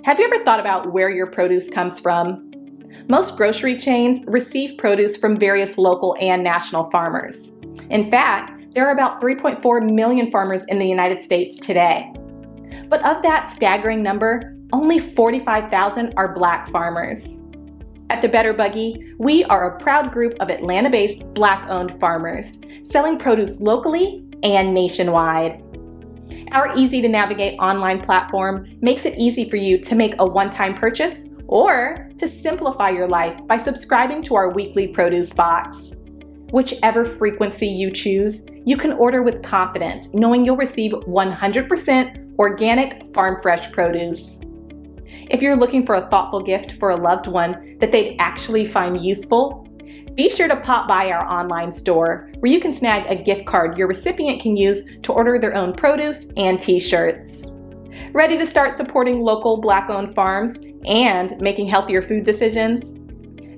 Have you ever thought about where your produce comes from? Most grocery chains receive produce from various local and national farmers. In fact, there are about 3.4 million farmers in the United States today. But of that staggering number, only 45,000 are Black farmers. At the Better Buggy, we are a proud group of Atlanta-based Black-owned farmers, selling produce locally and nationwide. Our easy-to-navigate online platform makes it easy for you to make a one-time purchase or to simplify your life by subscribing to our weekly produce box. Whichever frequency you choose, you can order with confidence, knowing you'll receive 100% organic farm-fresh produce. If you're looking for a thoughtful gift for a loved one that they'd actually find useful, be sure to pop by our online store where you can snag a gift card your recipient can use to order their own produce and t-shirts. Ready to start supporting local Black-owned farms and making healthier food decisions?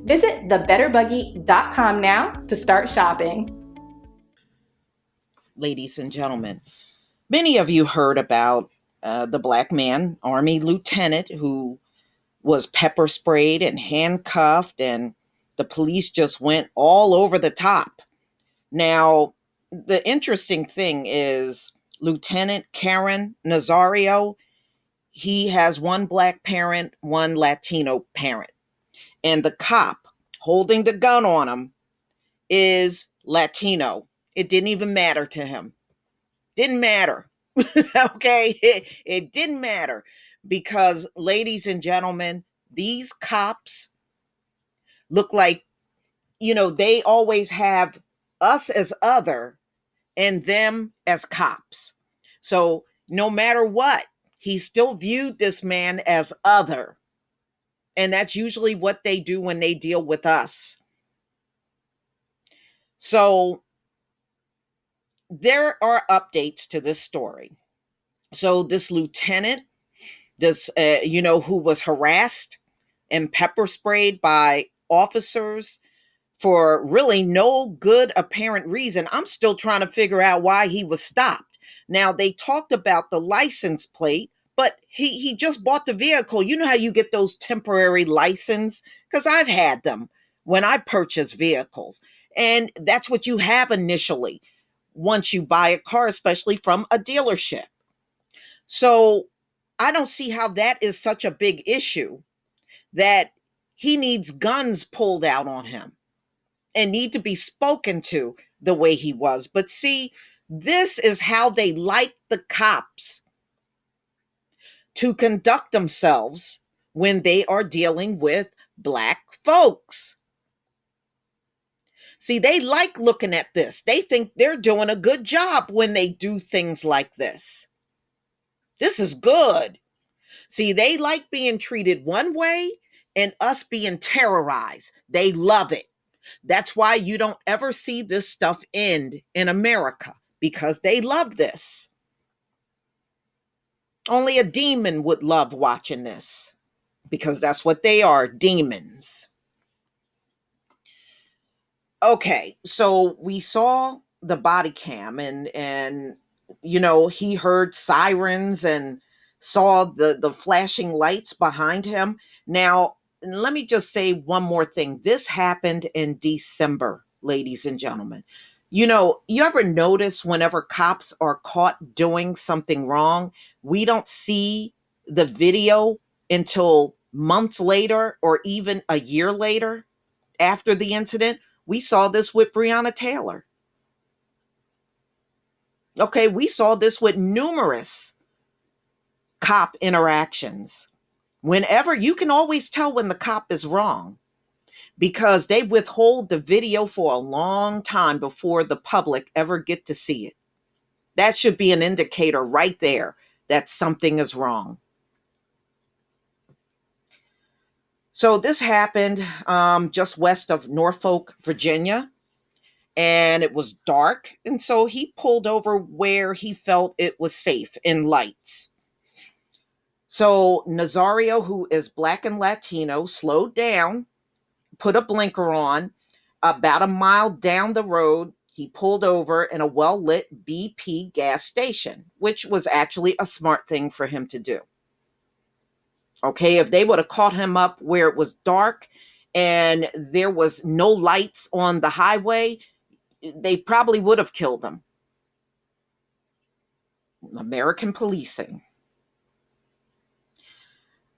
Visit thebetterbuggy.com now to start shopping. Ladies and gentlemen, many of you heard about the Black man, Army lieutenant, who was pepper sprayed and handcuffed, and the police just went all over the top. Now, the interesting thing is Lieutenant Caron Nazario, he has one Black parent, one Latino parent. And the cop holding the gun on him is Latino. It didn't even matter to him. Didn't matter. Okay? It didn't matter because, ladies and gentlemen, these cops look like, they always have us as other and them as cops. So no matter what, he still viewed this man as other. And that's usually what they do when they deal with us. So there are updates to this story. So this lieutenant, who was harassed and pepper sprayed by officers for really no good apparent reason. I'm still trying to figure out why he was stopped. Now, they talked about the license plate, but he just bought the vehicle. You know how you get those temporary license? Because I've had them when I purchase vehicles. And that's what you have initially once you buy a car, especially from a dealership. So I don't see how that is such a big issue that he needs guns pulled out on him and need to be spoken to the way he was. But see, this is how they like the cops to conduct themselves when they are dealing with Black folks. See, they like looking at this. They think they're doing a good job when they do things like this. This is good. See, they like being treated one way and us being terrorized. They love it. That's why you don't ever see this stuff end in America, because they love this. Only a demon would love watching this, because that's what they are, demons. Okay, so we saw the body cam and he heard sirens and saw the flashing lights behind him. Now, let me just say one more thing. This happened in December, ladies and gentlemen. You ever notice whenever cops are caught doing something wrong, we don't see the video until months later or even a year later after the incident? We saw this with Breonna Taylor. Okay, we saw this with numerous cop interactions. Whenever, you can always tell when the cop is wrong because they withhold the video for a long time before the public ever get to see it. That should be an indicator right there that something is wrong. So this happened just west of Norfolk, Virginia, and it was dark. And so he pulled over where he felt it was safe in lights. So Nazario, who is Black and Latino, slowed down, put a blinker on. About a mile down the road, he pulled over in a well-lit BP gas station, which was actually a smart thing for him to do. Okay, if they would have caught him up where it was dark and there was no lights on the highway, they probably would have killed him. American policing.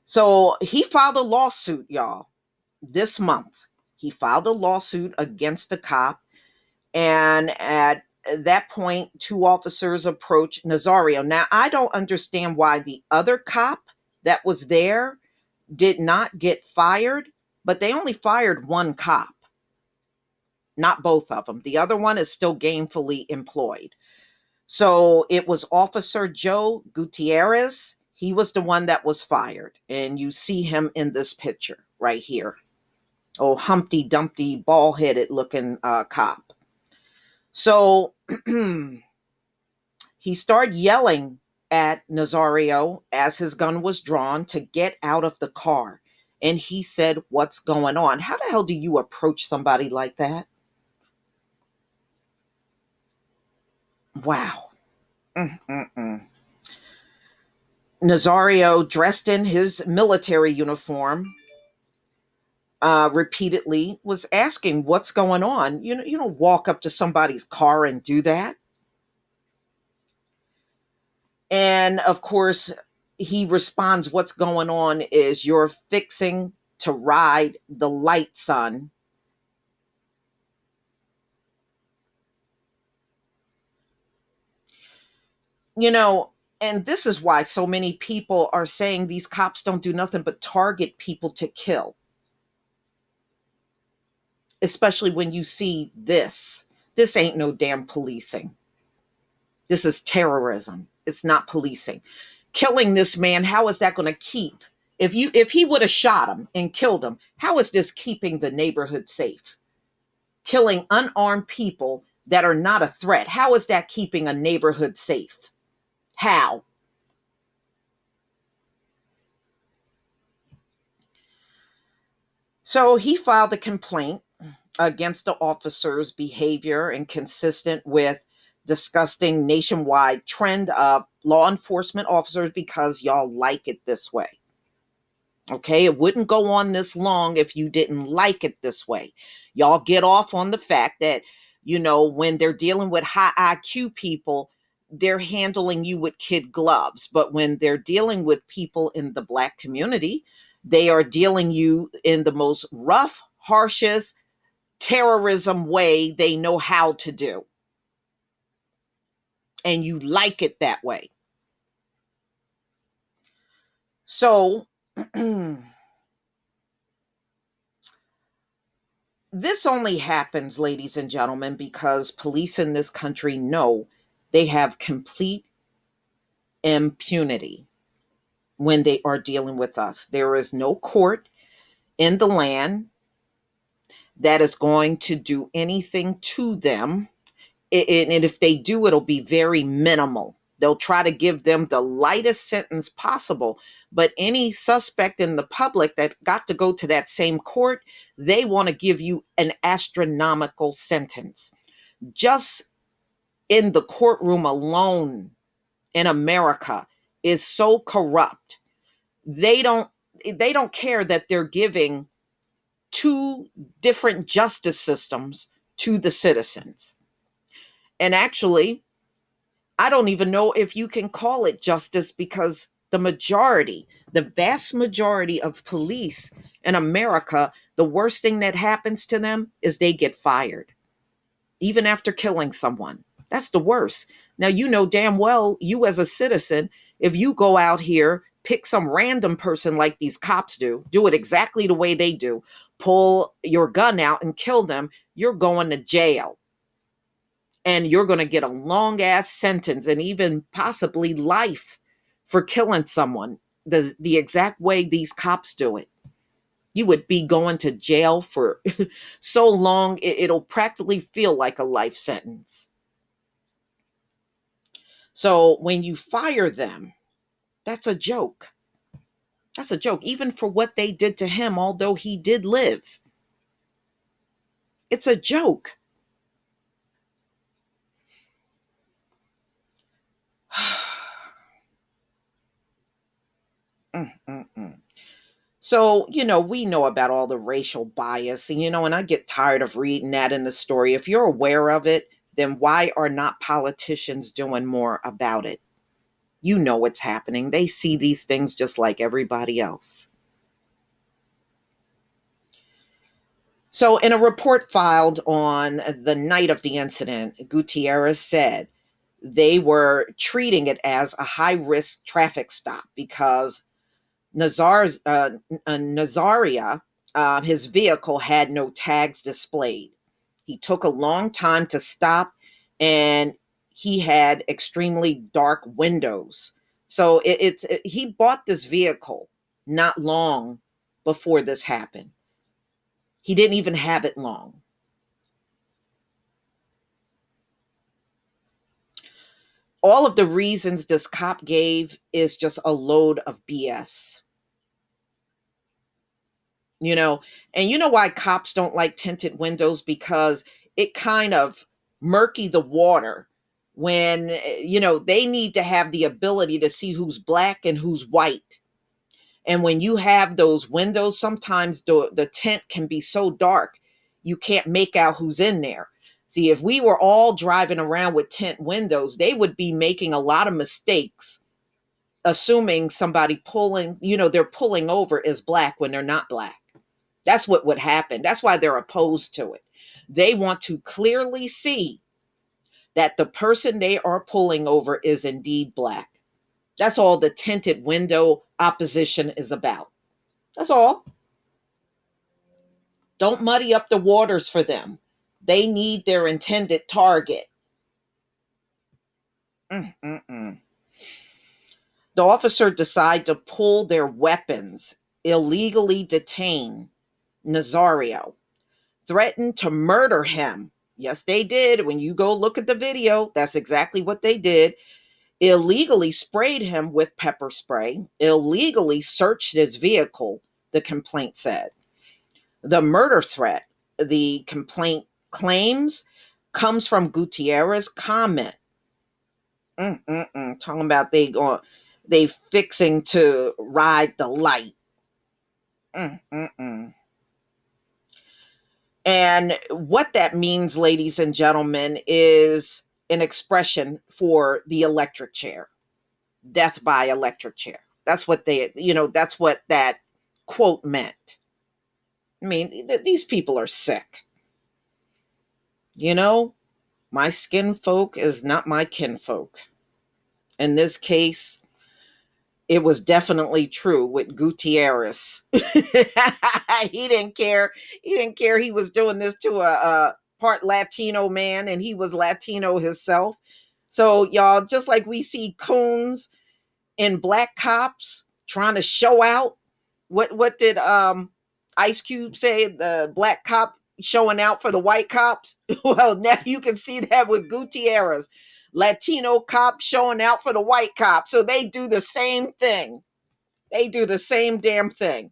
So he filed a lawsuit, y'all, this month. He filed a lawsuit against the cop. And at that point, two officers approached Nazario. Now, I don't understand why the other cop that was there did not get fired, but they only fired one cop, not both of them. The other one is still gainfully employed. So it was Officer Joe Gutierrez. He was the one that was fired. And you see him in this picture right here. Oh, Humpty Dumpty, bald headed looking cop. So he started yelling at Nazario as his gun was drawn to get out of the car. And he said, "What's going on?" How the hell do you approach somebody like that? Wow. Mm-mm-mm. Nazario, dressed in his military uniform, repeatedly was asking, "What's going on?" You don't walk up to somebody's car and do that. And of course, he responds, "What's going on is you're fixing to ride the light, son." You know, and this is why so many people are saying these cops don't do nothing but target people to kill, especially when you see this. This ain't no damn policing. This is terrorism. It's not policing. Killing this man, how is that going to keep? If he would have shot him and killed him, how is this keeping the neighborhood safe? Killing unarmed people that are not a threat, how is that keeping a neighborhood safe? How? So he filed a complaint against the officer's behavior inconsistent with disgusting nationwide trend of law enforcement officers because y'all like it this way. Okay, it wouldn't go on this long if you didn't like it this way. Y'all get off on the fact that, when they're dealing with high IQ people, they're handling you with kid gloves. But when they're dealing with people in the Black community, they are dealing you in the most rough, harshest terrorism way they know how to do. And you like it that way. So, this only happens, ladies and gentlemen, because police in this country know they have complete impunity when they are dealing with us. There is no court in the land that is going to do anything to them. And if they do, it'll be very minimal. They'll try to give them the lightest sentence possible. But any suspect in the public that got to go to that same court, they want to give you an astronomical sentence. Just in the courtroom alone in America is so corrupt. They don't they don't care that they're giving two different justice systems to the citizens. And actually, I don't even know if you can call it justice because the vast majority of police in America, the worst thing that happens to them is they get fired, even after killing someone. That's the worst. Now, you know damn well, you as a citizen, if you go out here, pick some random person like these cops do it exactly the way they do, pull your gun out and kill them, you're going to jail. And you're going to get a long ass sentence and even possibly life for killing someone the exact way these cops do it. You would be going to jail for so long, it'll practically feel like a life sentence. So when you fire them, that's a joke. That's a joke, even for what they did to him, although he did live. It's a joke. Mm, mm, mm. So, we know about all the racial bias, and I get tired of reading that in the story. If you're aware of it, then why are not politicians doing more about it? You know what's happening. They see these things just like everybody else. So, in a report filed on the night of the incident, Gutierrez said they were treating it as a high risk traffic stop because Nazaria, his vehicle had no tags displayed. He took a long time to stop, and he had extremely dark windows. So he bought this vehicle not long before this happened. He didn't even have it long. All of the reasons this cop gave is just a load of BS. you know and you know why cops don't like tinted windows? Because it kind of murky the water when they need to have the ability to see who's black and who's white. And when you have those windows, sometimes the tint can be so dark you can't make out who's in there. See, if we were all driving around with tint windows, they would be making a lot of mistakes, assuming somebody they're pulling over is black when they're not black. That's what would happen. That's why they're opposed to it. They want to clearly see that the person they are pulling over is indeed black. That's all the tinted window opposition is about. That's all. Don't muddy up the waters for them. They need their intended target. Mm-mm-mm. The officer decided to pull their weapons, illegally detain Nazario, threatened to murder him. Yes, they did. When you go look at the video, that's exactly what they did. Illegally sprayed him with pepper spray, illegally searched his vehicle, the complaint said. The murder threat, the complaint claims, comes from Gutierrez's comment. Talking about they fixing to ride the light. Mm-mm-mm. And what that means, ladies and gentlemen, is an expression for the electric chair, death by electric chair. That's what that quote meant. I mean, these people are sick. You know, my skin folk is not my kinfolk. In this case, it was definitely true with Gutierrez. He didn't care. He didn't care. He was doing this to a part Latino man, and he was Latino himself. So, y'all, just like we see coons and black cops trying to show out. What did Ice Cube say? The black cop showing out for the white cops. Well, now you can see that with Gutierrez. Latino cop showing out for the white cop. So they do the same thing. They do the same damn thing.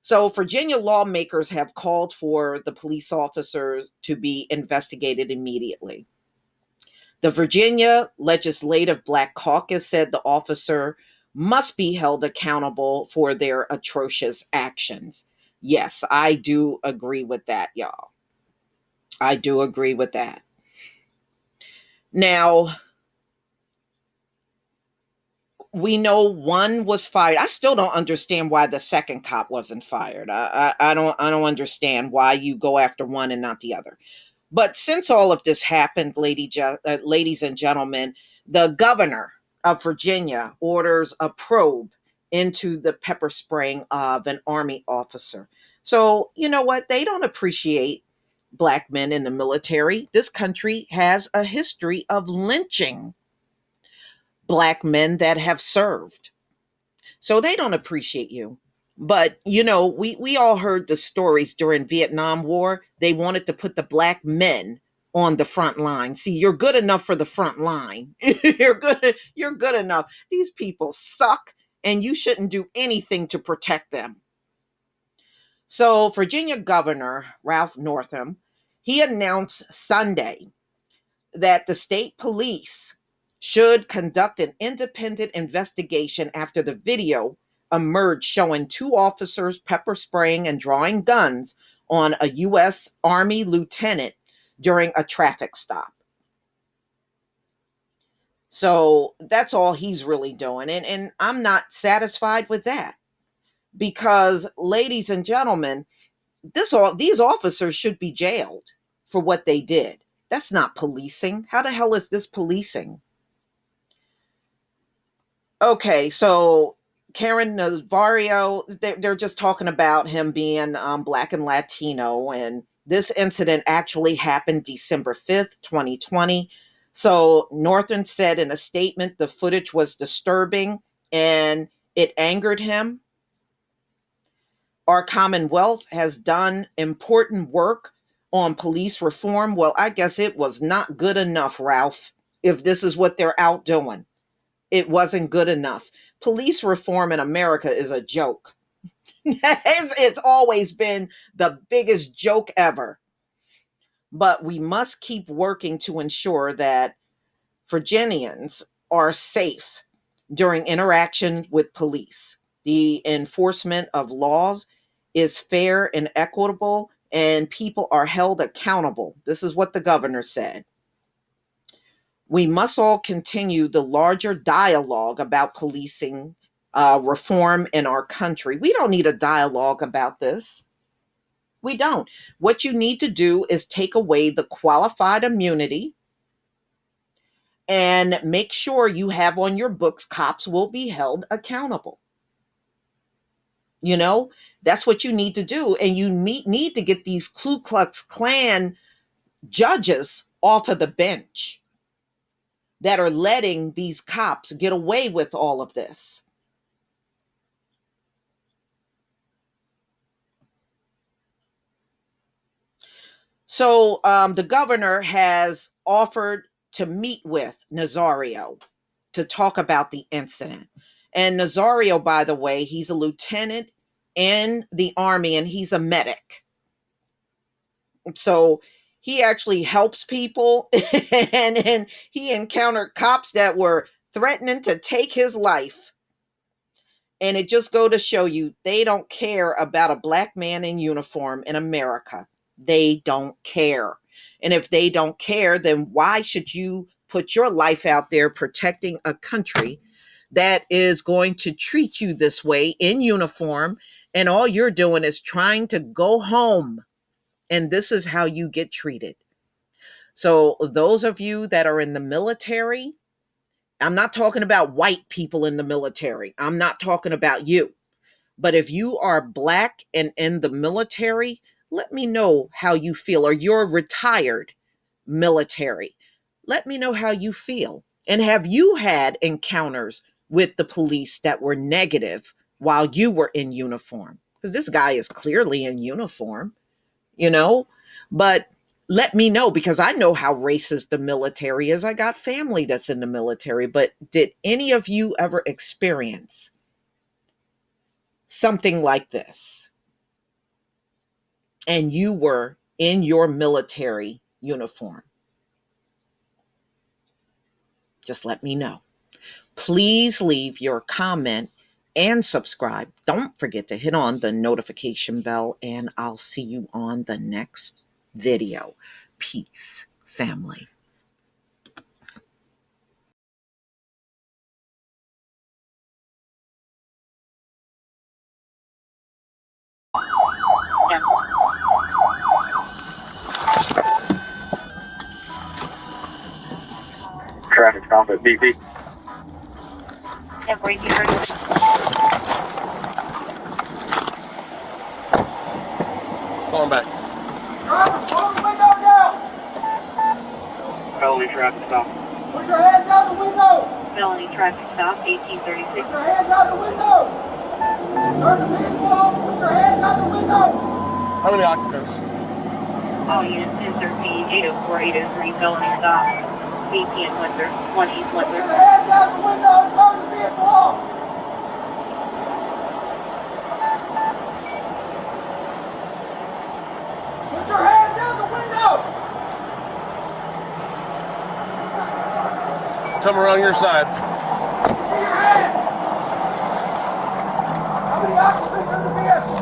So Virginia lawmakers have called for the police officers to be investigated immediately. The Virginia Legislative Black Caucus said the officer must be held accountable for their atrocious actions. Yes, I do agree with that, y'all. I do agree with that. Now, we know one was fired. I still don't understand why the second cop wasn't fired. I don't understand why you go after one and not the other. But since all of this happened, ladies and gentlemen, the governor of Virginia orders a probe into the pepper spraying of an Army officer. So, you know what? They don't appreciate black men in the military. This country has a history of lynching black men that have served. So they don't appreciate you. But we all heard the stories during Vietnam War. They wanted to put the black men on the front line. See, you're good enough for the front line. You're good enough. These people suck, and you shouldn't do anything to protect them. So Virginia Governor Ralph Northam, he announced Sunday that the state police should conduct an independent investigation after the video emerged showing two officers pepper spraying and drawing guns on a U.S. Army lieutenant during a traffic stop. So that's all he's really doing. And I'm not satisfied with that because, ladies and gentlemen, these officers should be jailed for what they did. That's not policing. How the hell is this policing? Okay, so Caron Nazario, they're just talking about him being Black and Latino, and this incident actually happened December 5th, 2020. So Northern said in a statement the footage was disturbing and it angered him. Our Commonwealth has done important work on police reform. Well, I guess it was not good enough, Ralph, if this is what they're out doing. It wasn't good enough. Police reform in America is a joke. It's always been the biggest joke ever. But we must keep working to ensure that Virginians are safe during interaction with police. The enforcement of laws is fair and equitable, and people are held accountable. This is what the governor said. We must all continue the larger dialogue about policing reform in our country. We don't need a dialogue about this. We don't. What you need to do is take away the qualified immunity and make sure you have on your books cops will be held accountable. You know, that's what you need to do. And you need to get these Ku Klux Klan judges off of the bench that are letting these cops get away with all of this. So the governor has offered to meet with Nazario to talk about the incident. And Nazario, by the way, he's a lieutenant in the Army and he's a medic. So he actually helps people and he encountered cops that were threatening to take his life. And it just go to show you, they don't care about a Black man in uniform in America. They don't care. And if they don't care, then why should you put your life out there protecting a country that is going to treat you this way in uniform? And all you're doing is trying to go home. And this is how you get treated. So those of you that are in the military, I'm not talking about white people in the military. I'm not talking about you. But if you are Black and in the military, let me know how you feel. Or you're retired military. Let me know how you feel. And have you had encounters with the police that were negative while you were in uniform? Because this guy is clearly in uniform, you know? But let me know, because I know how racist the military is. I got family that's in the military. But did any of you ever experience something like this? And you were in your military uniform? Just let me know. Please leave your comment and subscribe. Don't forget to hit on the notification bell, and I'll see you on the next video. Peace, family. Traffic stop at BP. And breaking her. Going back. Driver, close the window down! Felony traffic stop. Put your hands out the window! Felony traffic stop, 1836. Put your hands out the window! Turn the vehicle off! Put your hands out the window! How many occupants? All units 1013, 804, 803, felony stop. 18 Windsor, 1 East Put Windsor. your hands out the window and turn the vehicle off! Put your hands out the window! Come around your side. See your hands! many occupants are in the vehicle?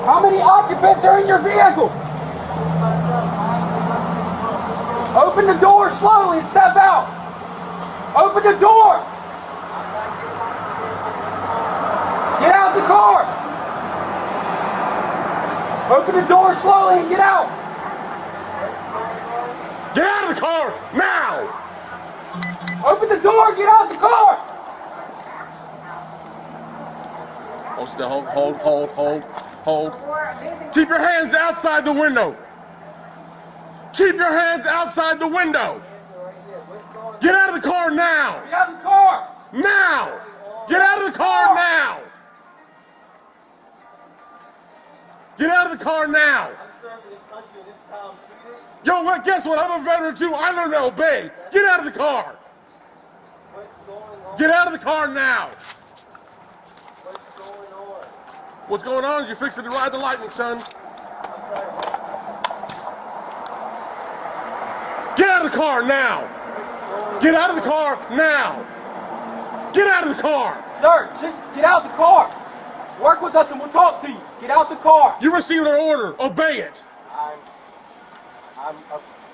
How many occupants are in your vehicle? Open the door slowly and step out. Open the door. Get out the car. Open the door slowly and get out. Get out of the car now! Open the door, get out the car. Hold still, hold. Keep your hands outside the window. Keep your hands outside the window. Get out of the car now! Get out of the car. Now! Get out of the car now! Get out of the car now! I'm serving this country and this is how I'm treated. Yo, what? Guess what? I'm a veteran too. I learned to obey. Get out of the car. What's going on? Get out of the car now. What's going on? What's going on is you're fixing to ride the lightning, son. I'm sorry. Get out of the car now. Get out of the car now. Get out of the car. Sir, just get out the car. Work with us and we'll talk to you. Get out the car. You received an order. Obey it.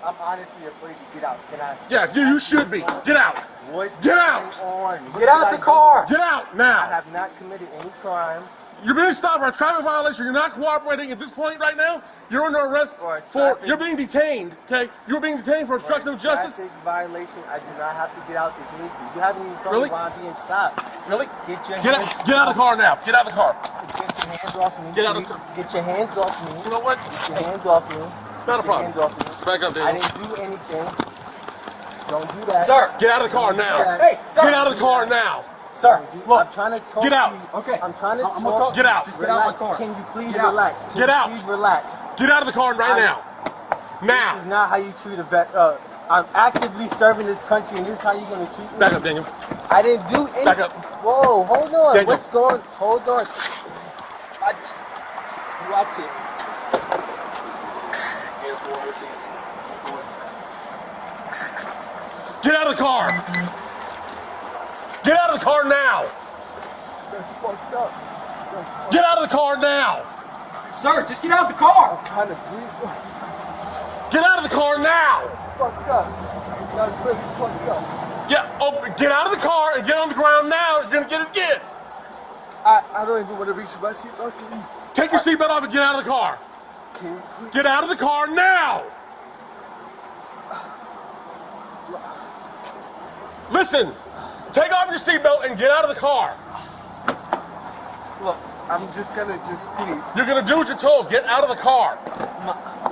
I'm honestly afraid to get out. Can I? Yeah, you should be. Get out. What's Get out. going on? Get out the car. Get out I now. have not committed any crime. You're being stopped for a traffic violation. You're not cooperating at this point right now. You're under arrest For for. traffic. You're being detained. Okay. You're being detained for obstruction of justice. Traffic violation. I do not have to get out this vehicle. You haven't even told Really? me why I'm being stopped. Really? Get your Get hands. out. Get out of the car now. Get out of the car. Get your hands off me. Get out of the- Get your hands off me. You know what? Get your hands off me. Not a Get your problem. hands off me. Back up, I Daniel. didn't do anything. Don't do that. Sir, get out of the car now. Hey, sir. Get out of the car now. Sir, look. I'm trying to talk Get out. to you. Okay. I'm trying to I'm talk. gonna talk- Get out. Just Get relax. out of my car. Can you please Get out. relax? Can Get you out. Please relax. Get out of the car right now. Now. This is not how you treat a vet. I'm actively serving this country, and this is how you're gonna treat me. Back up, Daniel. I didn't do anything. Back up. Whoa, hold on. Daniel. What's going? Hold on. Watch it. Get out of the car. Get out of the car now. That's fucked up. That's fucked Get out of the car now. Sir, just get out the car. I'm trying to breathe. Get out of the car now. That's fucked up. That's really fucked up. Yeah. Oh, get out of the car and get on the ground now. You're gonna get it again. I don't even want to reach for my seatbelt. Can you? Take your seatbelt off and get out of the car. Can you please? Get out of the car now. Listen. Take off your seatbelt and get out of the car. Look, I'm just gonna please. You're gonna do what you're told. Get out of the car.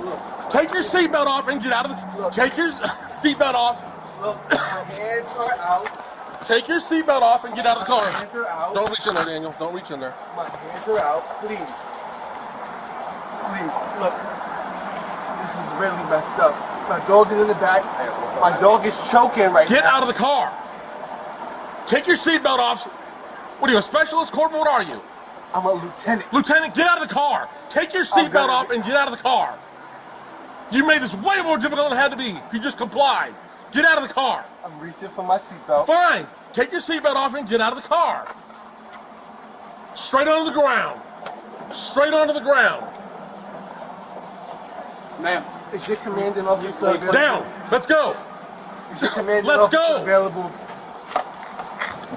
Look, Take your seatbelt off and get out of the. Look. Take your seatbelt off. look, my hands are out. Take your seatbelt off and get out of the My car. hands are out. Don't reach in there, Daniel. Don't reach in there. My hands are out. Please. Please, look. This is really messed up. My dog is in the back. My dog is choking right Get now. out of the car. Take your seatbelt off. What are you, a specialist, corporal? What are you? I'm a lieutenant. Lieutenant, get out of the car. Take your seatbelt gonna- off and get out of the car. You made this way more difficult than it had to be if you just complied. Get out of the car. I'm reaching for my seatbelt. Fine. Take your seatbelt off and get out of the car. Straight onto the ground. Straight onto the ground. Ma'am. Is your commanding officer available? Down. Let's go. Is your commanding Let's officer go. available?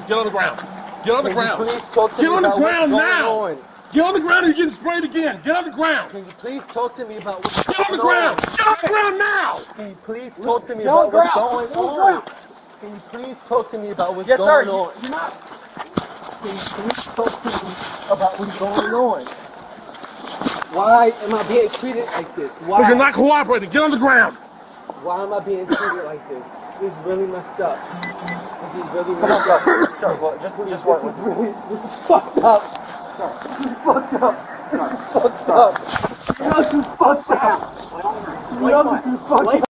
Get on the ground. Get on the Can you ground. please talk to Get me on the about what's ground going now. on? Get on the ground and you're getting sprayed again. Get on the ground. Can you please talk to me about what's Get going on the ground. Get on the ground now. Can you please talk to me about what's going on? Can you please talk to me about what's going on? Can you please talk to me about what's going on? Why am I being treated like this? Because you're not cooperating. Get on the ground. Why am I being treated like this? This is really messed up. This is really messed up. Sir, well, just work with me. This is fucked up. Sir, this is fucked up. This is fucked up. This is fucked up. This is fucked up.